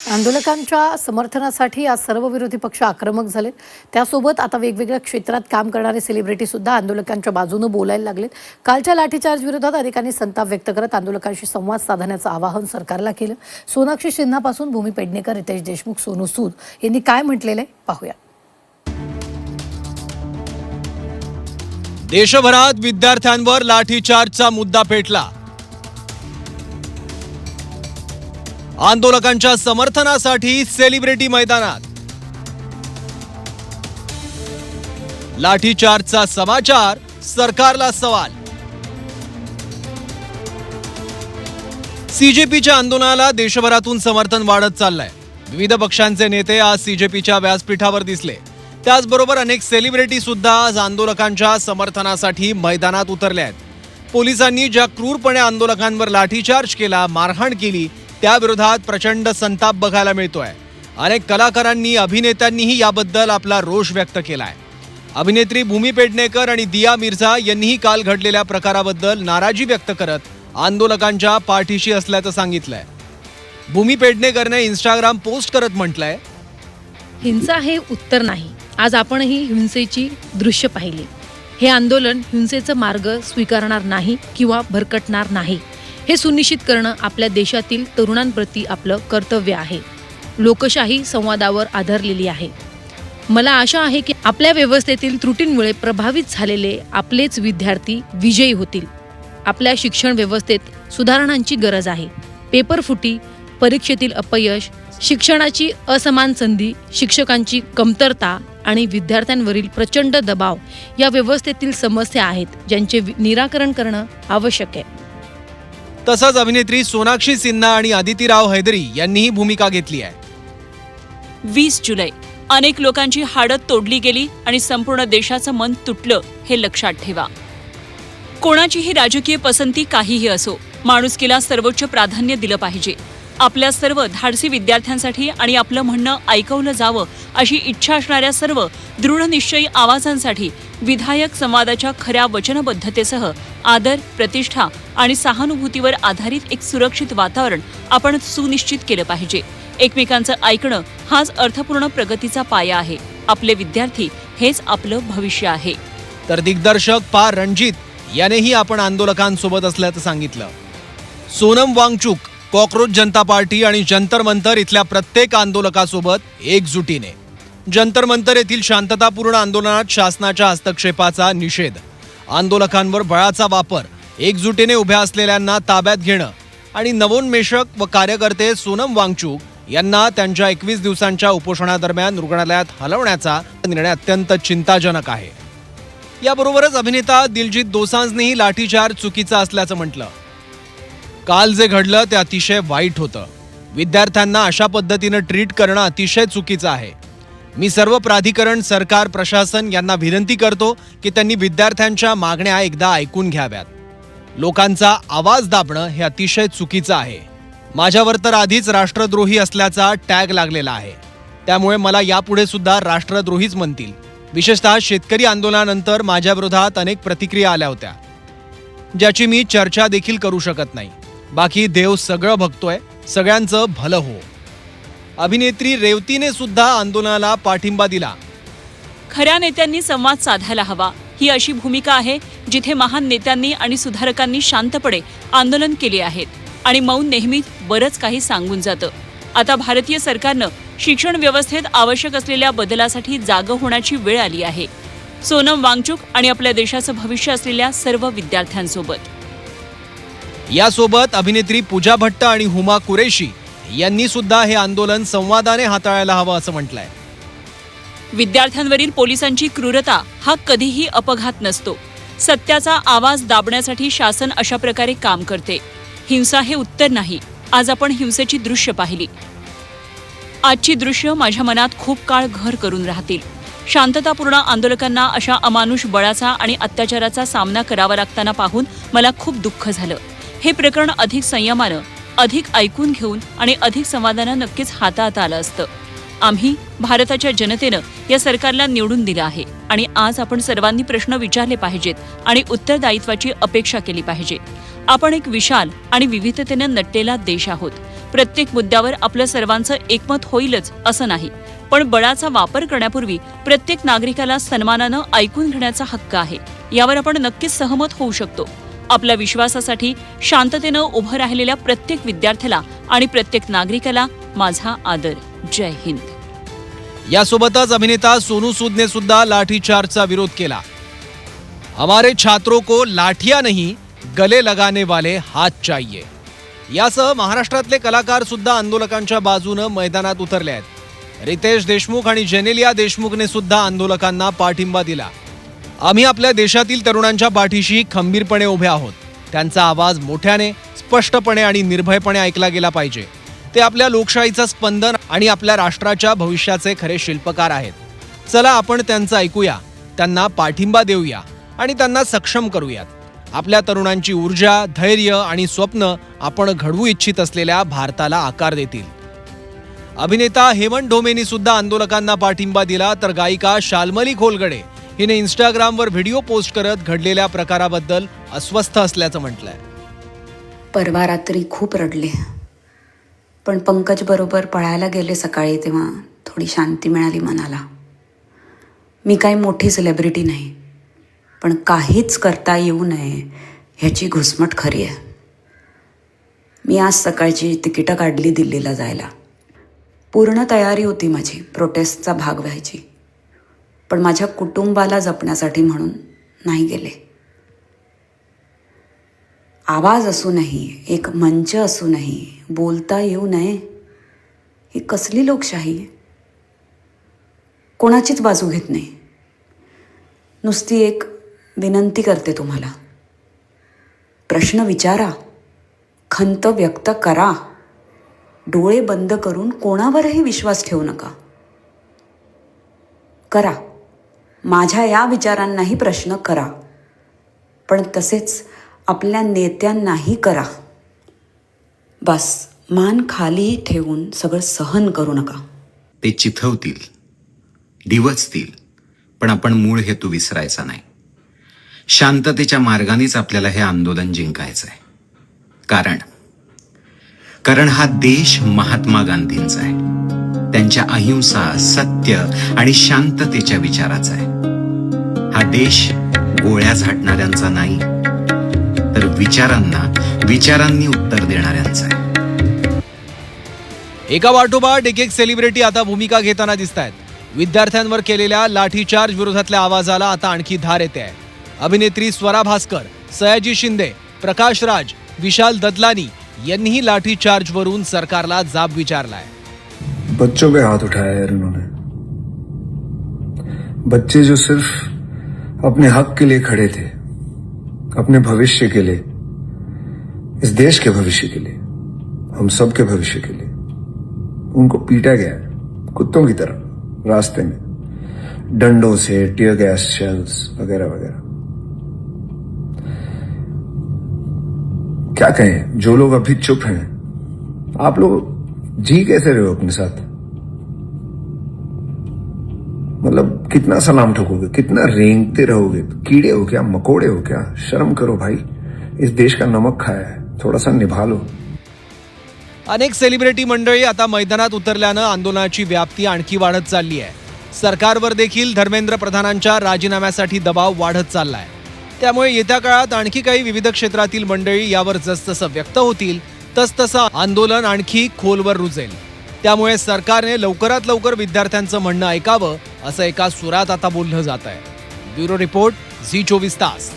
आंदोलकांच्या समर्थनासाठी आज सर्व विरोधी पक्ष आक्रमक झालेत. त्यासोबत आता वेगवेगळ्या क्षेत्रात काम करणारे सेलिब्रिटी सुद्धा आंदोलकांच्या बाजूने बोलायला लागलेत. कालच्या लाठीचार्ज विरोधात अनेकांनी संताप व्यक्त करत आंदोलकांशी संवाद साधण्याचं आवाहन सरकारला केलं. सोनाक्षी सिन्हापासून भूमी पेडणेकर, रितेश देशमुख, सोनू सूद यांनी काय म्हटलेलं आहे पाहूया. देशभरात विद्यार्थ्यांवर लाठीचार्जचा मुद्दा पेटला. आंदोलकांच्या समर्थनासाठी सेलिब्रिटी मैदानात. लाठीचार्जचा समाचार, सरकारला सवाल. सीजेपीच्या आंदोलनाला देशभरातून समर्थन वाढत चाललंय. विविध पक्षांचे नेते आज सीजेपीच्या व्यासपीठावर दिसले. त्याचबरोबर अनेक सेलिब्रिटी सुद्धा आज आंदोलकांच्या समर्थनासाठी मैदानात उतरले आहेत. पोलिसांनी ज्या क्रूरपणे आंदोलकांवर लाठीचार्ज केला, मारहाण केली, त्याविरोधात प्रचंड संताप बघायला मिळतोय. अनेक कलाकारांनी, अभिनेत्यांनीही याबद्दल आपला रोष व्यक्त केलाय. अभिनेत्री भूमी पेडणेकर आणि दिया मिर्झा यांनीही काल घडलेल्या प्रकाराबद्दल नाराजी व्यक्त करत आंदोलकांच्या पाठीशी असल्याचं सांगितलंय. भूमी पेडणेकरने इंस्टाग्राम पोस्ट करत म्हटलंय, हिंसा हे उत्तर नाही. आज आपणही हिंसेची दृश्य पाहिली. हे आंदोलन हिंसेचा मार्ग स्वीकारणार नाही किंवा भरकटणार नाही, हे सुनिश्चित करणं आपल्या देशातील तरुणांप्रती आपलं कर्तव्य आहे. लोकशाही संवादावर आधारलेली आहे. मला आशा आहे की आपल्या व्यवस्थेतील त्रुटींमुळे प्रभावित झालेले आपलेच विद्यार्थी विजयी होतील. आपल्या शिक्षण व्यवस्थेत सुधारणांची गरज आहे. पेपरफुटी, परीक्षेतील अपयश, शिक्षणाची असमान संधी, शिक्षकांची कमतरता आणि विद्यार्थ्यांवरील प्रचंड दबाव या व्यवस्थेतील समस्या आहेत, ज्यांचे निराकरण करणं आवश्यक आहे. तसंच अभिनेत्री सोनाक्षी सिन्हा आणि अदिती राव हैदरी यांनीही भूमिका घेतली आहे. 20 जुलै अनेक लोकांची हाडं तोडली गेली आणि संपूर्ण देशाचं मन तुटलं, हे लक्षात ठेवा. कोणाचीही राजकीय पसंती काहीही असो, माणुसकीला सर्वोच्च प्राधान्य दिलं पाहिजे. आपल्या सर्व धाडसी विद्यार्थ्यांसाठी आणि आपलं म्हणणं ऐकवलं जावं अशी इच्छा असणाऱ्या सर्व दृढनिश्चयी आवाजांसाठी विधायक संवादाच्या खऱ्या वचनबद्धतेसह आदर, प्रतिष्ठा आणि सहानुभूतीवर आधारित एक सुरक्षित वातावरण आपण सुनिश्चित केलं पाहिजे. एकमेकांचं ऐकणं हाच अर्थपूर्ण प्रगतीचा पाया आहे. आपले विद्यार्थी हेच आपलं भविष्य आहे. तर दिग्दर्शक पा रणजित यानेही आपण आंदोलकांसोबत असल्याचं सांगितलं. सोनम वांगचुक, कॉकरोच जनता पार्टी आणि जंतर मंतर इथल्या प्रत्येक आंदोलकासोबत एकजुटीने. जंतर मंतर येथील शांततापूर्ण आंदोलनात शासनाच्या हस्तक्षेपाचा निषेध, आंदोलकांवर बळाचा वापर, एकजुटीने उभ्या असलेल्यांना ताब्यात घेणं आणि नवोन्मेषक व कार्यकर्ते सोनम वांगचुक यांना त्यांच्या 21 दिवसांच्या उपोषणादरम्यान रुग्णालयात हलवण्याचा निर्णय अत्यंत चिंताजनक आहे. याबरोबरच अभिनेता दिलजीत दोसांझनेही लाठीचार्ज चुकीचा असल्याचं म्हटलं. काल जे घडलं ते अतिशय वाईट होतं. विद्यार्थ्यांना अशा पद्धतीनं ट्रीट करणं अतिशय चुकीचं आहे. मी सर्व प्राधिकरण, सरकार, प्रशासन यांना विनंती करतो की त्यांनी विद्यार्थ्यांच्या मागण्या एकदा ऐकून घ्याव्यात. लोकांचा आवाज दाबणं हे अतिशय चुकीचं आहे. माझ्यावर तर आधीच राष्ट्रद्रोही असल्याचा टॅग लागलेला आहे. त्यामुळे मला यापुढे सुद्धा राष्ट्रद्रोहीच म्हणतील. विशेषतः शेतकरी आंदोलनानंतर माझ्या विरोधात अनेक प्रतिक्रिया आल्या होत्या, ज्याची मी चर्चा देखील करू शकत नाही. बाकी देव सगळं बघतोय, सगळ्यांचं भलं हो. अभिनेत्री रेवतीने सुद्धा आंदोलनाला पाठिंबा दिला. खऱ्या नेत्यांनी संवाद साधायला हवा. ही अशी भूमिका आहे जिथे महान नेत्यांनी आणि सुधारकांनी शांतपणे आंदोलन केले आहेत आणि मौन नेहमीच बरंच काही सांगून जातं. आता भारतीय सरकारनं शिक्षण व्यवस्थेत आवश्यक असलेल्या बदलासाठी जागं होण्याची वेळ आली आहे. सोनम वांगचुक आणि आपल्या देशाचं भविष्य असलेल्या सर्व विद्यार्थ्यांसोबत. यासोबत अभिनेत्री पूजा भट्ट आणि हुमा कुरेशी यांनी सुद्धा हे आंदोलन संवादाने हाताळायला हवं असं म्हटलंय. विद्यार्थ्यांवरील पोलिसांची क्रूरता हा कधीही अपघात नसतो. सत्याचा आवाज दाबण्यासाठी शासन अशा प्रकारे काम करते. हिंसा हे उत्तर नाही. आज आपण हिंसेची दृश्य पाहिली. आजची दृश्य माझ्या मनात खूप काळ घर करून राहतील. शांततापूर्ण आंदोलकांना अशा अमानुष बळाचा आणि अत्याचाराचा सामना करावा लागताना पाहून मला खूप दुःख झालं. हे प्रकरण अधिक संयमानं, अधिक ऐकून घेऊन आणि अधिक संवादानं नक्कीच हाताळता आलं असतं. आम्ही भारताच्या जनतेनं या सरकारला निवडून दिलं आहे आणि आज आपण सर्वांनी प्रश्न विचारले पाहिजेत आणि उत्तरदायित्वाची अपेक्षा केली पाहिजे. आपण एक विशाल आणि विविधतेने नटलेला देश आहोत. प्रत्येक मुद्द्यावर आपलं सर्वांचं एकमत होईलच असं नाही, पण बळाचा वापर करण्यापूर्वी प्रत्येक नागरिकाला सन्मानानं ऐकून घेण्याचा हक्क आहे. यावर आपण नक्कीच सहमत होऊ शकतो. आपल्या विश्वासासाठी शांततेनं उभं राहिलेल्या प्रत्येक विद्यार्थ्याला आणि प्रत्येक नागरिकाला माझा आदर. जय हिंद. यासोबतच अभिनेता सोनू सूदने सुद्धा लाठीचार्जचा विरोध केला. हमारे छात्रों को लाठियां नहीं गले लगाने वाले हात चाहिए. यासह महाराष्ट्रातले कलाकार सुद्धा आंदोलकांच्या बाजूनं मैदानात उतरले आहेत. रितेश देशमुख आणि जेनेलिया देशमुखने सुद्धा आंदोलकांना पाठिंबा दिला. आम्ही आपल्या देशातील तरुणांच्या पाठीशी खंबीरपणे उभे आहोत. त्यांचा आवाज मोठ्याने, स्पष्टपणे आणि निर्भयपणे ऐकला गेला पाहिजे. ते आपल्या लोकशाहीचं स्पंदन आणि आपल्या राष्ट्राच्या भविष्याचे खरे शिल्पकार आहेत. चला आपण त्यांचं ऐकूया, त्यांना पाठिंबा देऊया आणि त्यांना सक्षम करूयात. आपल्या तरुणांची ऊर्जा, धैर्य आणि स्वप्न आपण घडवू इच्छित असलेल्या भारताला आकार देतील. अभिनेता हेमंत ढोमेनी सुद्धा आंदोलकांना पाठिंबा दिला, तर गायिका शाल्मली खोलगडे हिने इंस्टाग्रामवर व्हिडिओ पोस्ट करत घडलेल्या प्रकाराबद्दल अस्वस्थ असल्याचं म्हटलंय. परवा रात्री खूप रडले, पण पंकज बरोबर पळायला गेले सकाळी तेव्हा थोडी शांती मिळाली मनाला. मी काही मोठी सेलिब्रिटी नाही, पण काहीच करता येऊ नये ह्याची घुसमट खरी आहे. मी आज सकाळची तिकीटं काढली दिल्लीला जायला. पूर्ण तयारी होती माझी प्रोटेस्टचा भाग व्हायची, पण माझ्या कुटुंबाला जपण्यासाठी म्हणून नाही गेले. आवाज असूनही, एक मंच असूनही बोलता येऊ नये, ही कसली लोकशाही आहे? कोणाचीच बाजू घेत नाही. नुसती एक विनंती करते तुम्हाला, प्रश्न विचारा, खंत व्यक्त करा, डोळे बंद करून कोणावरही विश्वास ठेवू नका. करा, माझ्या या विचारांनाही प्रश्न करा, पण तसेच आपल्या नेत्यांनाही करा. बस मान खाली ठेवून सगळं सहन करू नका. ते चिथवतील, डिवचतील, पण आपण मूळ हेतू विसरायचा नाही. शांततेच्या मार्गानेच आपल्याला हे आंदोलन जिंकायचं आहे. कारण हा देश महात्मा गांधींचा आहे. त्यांच्या अहिंसा, सत्य आणि शांततेच्या विचाराचा आहे. हा देश गोळ्या झाडणाऱ्यांचा नाही, तर विचारांनी उत्तर देणाऱ्यांचा आहे. एका वाटोपाठ एक सेलिब्रिटी आता भूमिका घेताना दिसत आहेत. विद्यार्थ्यांवर केलेल्या लाठीचार्ज विरोधातल्या आवाजाला आता आणखी धार येते आहे. अभिनेत्री स्वरा भास्कर, सयाजी शिंदे, प्रकाश राज, विशाल ददलानी यांनीही लाठीचार्जवरून सरकारला जाब विचारलाय. बच्चों पे हाथ उठाया यार इन्होंने. बच्चे जो सिर्फ अपने हक के लिए खड़े थे, अपने भविष्य के लिए, इस देश के भविष्य के लिए, हम सब के भविष्य के लिए, उनको पीटा गया कुत्तों की तरह रास्ते में, डंडों से, टीयर गैस शेल्स वगैरह वगैरह. क्या कहें, जो लोग अभी चुप हैं, आप लोग जी कैसे रहे हो अपने साथ? मतलब कितना सलाम ठोकोगे, कितना रेंगते रहोगे? कीड़े हो क्या, मकोड़े हो क्या? शर्म करो भाई, इस देश का नमक खाया है, थोड़ा सा निभा लो. अनेक सेलिब्रिटी मंडळी आता मैदानात उतरल्यानं आंदोलनाची व्याप्ती आणखी वाढत चालली आहे. सरकारवर देखील धर्मेंद्र प्रधानांच्या राजीनाम्यासाठी दबाव वाढत चाललाय. त्यामुळे येत्या काळात आणखी काही विविध क्षेत्रातील मंडळी यावर जसजसं व्यक्त होतील तसतसं आंदोलन आणखी खोलवर रुजेल. त्यामुळे सरकारने लवकरात लवकर विद्यार्थ्यांचं म्हणणं ऐकावं असं एका सुरात आता बोललं जात आहे. ब्युरो रिपोर्ट, झी 24 तास.